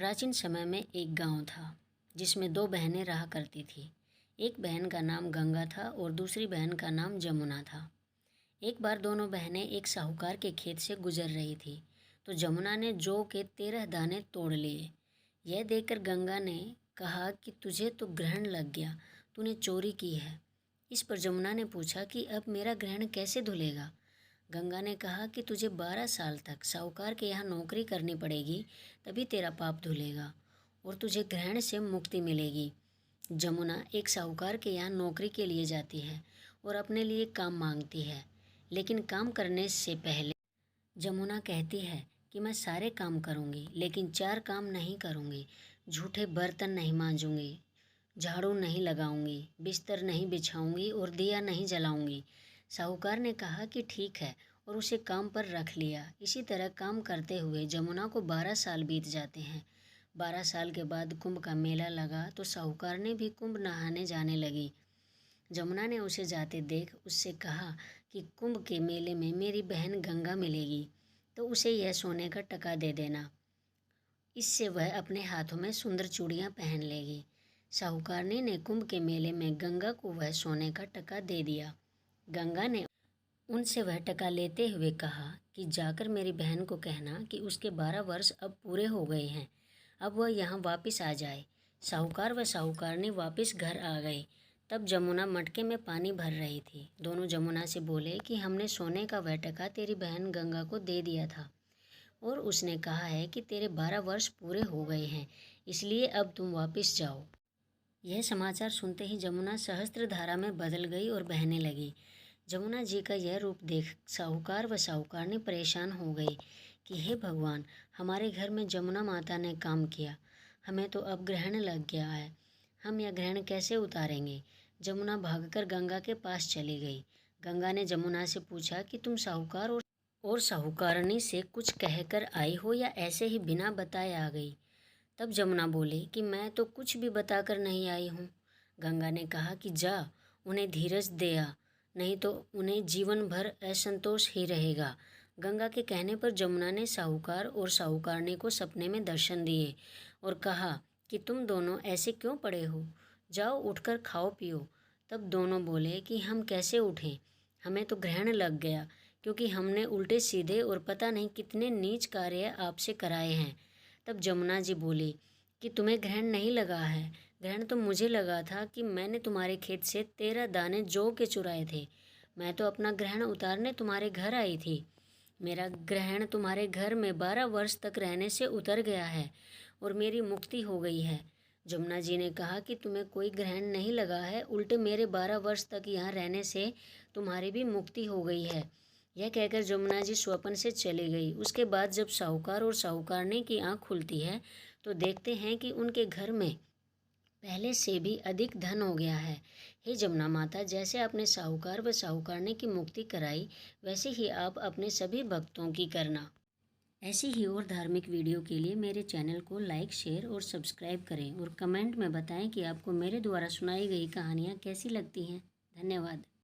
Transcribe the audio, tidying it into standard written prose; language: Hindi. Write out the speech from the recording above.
प्राचीन समय में एक गांव था जिसमें दो बहनें रहा करती थीं। एक बहन का नाम गंगा था और दूसरी बहन का नाम जमुना था। एक बार दोनों बहनें एक साहूकार के खेत से गुजर रही थी तो जमुना ने जौ के 13 दाने तोड़ लिए। यह देखकर गंगा ने कहा कि तुझे तो ग्रहण लग गया, तूने चोरी की है। इस पर जमुना ने पूछा कि अब मेरा ग्रहण कैसे धुलेगा। गंगा ने कहा कि तुझे 12 साल तक साहूकार के यहाँ नौकरी करनी पड़ेगी, तभी तेरा पाप धुलेगा और तुझे ग्रहण से मुक्ति मिलेगी। जमुना एक साहूकार के यहाँ नौकरी के लिए जाती है और अपने लिए काम मांगती है, लेकिन काम करने से पहले जमुना कहती है कि मैं सारे काम करूँगी लेकिन 4 काम नहीं करूँगी। झूठे बर्तन नहीं मांजूंगी, झाड़ू नहीं लगाऊंगी, बिस्तर नहीं बिछाऊंगी और दिया नहीं जलाऊंगी। साहूकार ने कहा कि ठीक है और उसे काम पर रख लिया। इसी तरह काम करते हुए जमुना को 12 साल बीत जाते हैं। 12 साल के बाद कुंभ का मेला लगा तो साहूकार ने भी कुंभ नहाने जाने लगी। जमुना ने उसे जाते देख उससे कहा कि कुंभ के मेले में मेरी बहन गंगा मिलेगी तो उसे यह सोने का टका दे देना। इससे वह अपने हाथों में सुंदर चूड़ियाँ पहन लेगी। साहूकारनी ने कुंभ के मेले में गंगा को वह सोने का टका दे दिया। गंगा ने उनसे वह टका लेते हुए कहा कि जाकर मेरी बहन को कहना कि उसके 12 वर्ष अब पूरे हो गए हैं, अब वह यहाँ वापस आ जाए। साहूकार व साहूकारनी वापस घर आ गए। तब जमुना मटके में पानी भर रही थी। दोनों जमुना से बोले कि हमने सोने का वह टका तेरी बहन गंगा को दे दिया था और उसने कहा है कि तेरे 12 वर्ष पूरे हो गए हैं, इसलिए अब तुम वापस जाओ। यह समाचार सुनते ही जमुना सहस्त्रधारा में बदल गई और बहने लगी। जमुना जी का यह रूप देख साहूकार व साहूकारनी परेशान हो गई कि हे भगवान, हमारे घर में जमुना माता ने काम किया, हमें तो अब ग्रहण लग गया है, हम यह ग्रहण कैसे उतारेंगे। जमुना भागकर गंगा के पास चली गई। गंगा ने जमुना से पूछा कि तुम साहूकार और साहूकारनी से कुछ कहकर आई हो या ऐसे ही बिना बताए आ गई। तब जमुना बोली कि मैं तो कुछ भी बताकर नहीं आई हूँ। गंगा ने कहा कि जा, उन्हें धीरज दे आ, नहीं तो उन्हें जीवन भर असंतोष ही रहेगा। गंगा के कहने पर जमुना ने साहूकार और साहूकारनी को सपने में दर्शन दिए और कहा कि तुम दोनों ऐसे क्यों पड़े हो, जाओ उठकर खाओ पियो। तब दोनों बोले कि हम कैसे उठें, हमें तो ग्रहण लग गया क्योंकि हमने उल्टे सीधे और पता नहीं कितने नीच कार्य आपसे कराए हैं। तब जमुना जी बोली कि तुम्हें ग्रहण नहीं लगा है, ग्रहण तो मुझे लगा था कि मैंने तुम्हारे खेत से 13 दाने जौ के चुराए थे। मैं तो अपना ग्रहण उतारने तुम्हारे घर आई थी। मेरा ग्रहण तुम्हारे घर में 12 वर्ष तक रहने से उतर गया है और मेरी मुक्ति हो गई है। जमुना जी ने कहा कि तुम्हें कोई ग्रहण नहीं लगा है, उल्टे मेरे 12 वर्ष तक यहाँ रहने से तुम्हारी भी मुक्ति हो गई है। यह कहकर जमुना जी स्वप्न से चली गई। उसके बाद जब साहूकार और साहूकारनी की आँख खुलती है तो देखते हैं कि उनके घर में पहले से भी अधिक धन हो गया है। हे जमुना माता, जैसे आपने साहूकार व साहूकारनी की मुक्ति कराई, वैसे ही आप अपने सभी भक्तों की करना। ऐसी ही और धार्मिक वीडियो के लिए मेरे चैनल को लाइक, शेयर और सब्सक्राइब करें और कमेंट में बताएं कि आपको मेरे द्वारा सुनाई गई कहानियाँ कैसी लगती हैं। धन्यवाद।